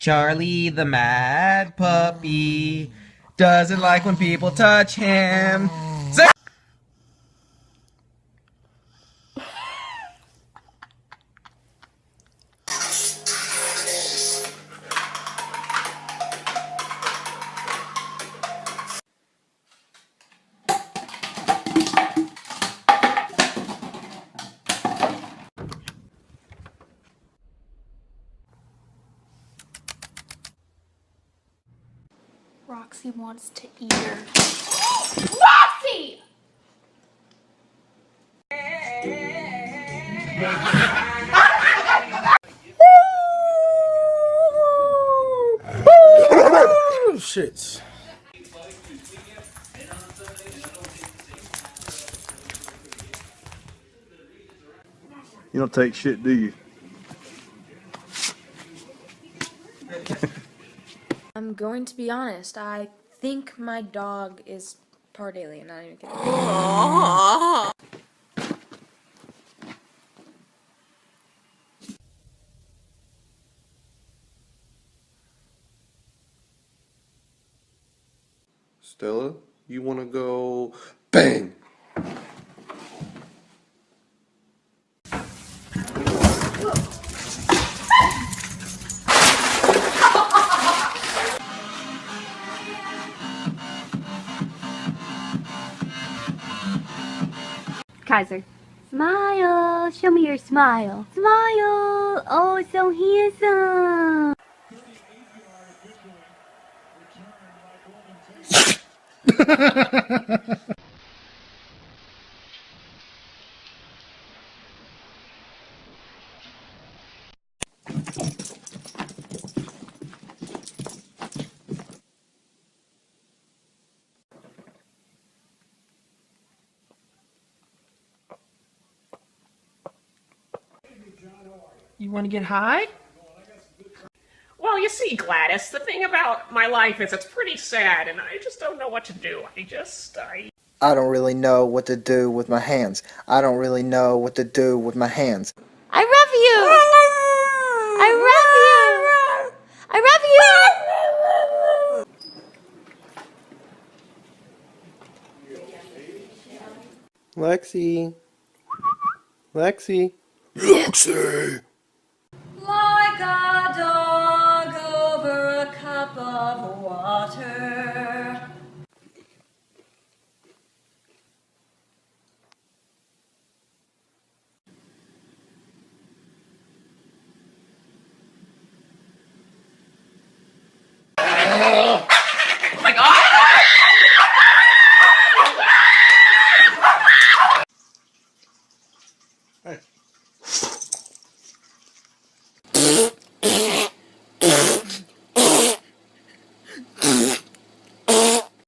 Charlie the mad puppy doesn't like when people touch him. Roxy wants to eat her. Roxy! Shit. You don't take shit, do you? I'm going to be honest. I think my dog is part alien. Not even kidding. Stella, you want to go bang? Kaiser. Smile. Show me your smile. Smile. Oh, so handsome. You want to get high? Well, you see, Gladys, the thing about my life is it's pretty sad, and I just don't know what to do. I don't really know what to do with my hands. I don't really know what to do with my hands. I love you. I love you. I love you. Lexi. Lexi. Lexi! Like a dog over a cup of water.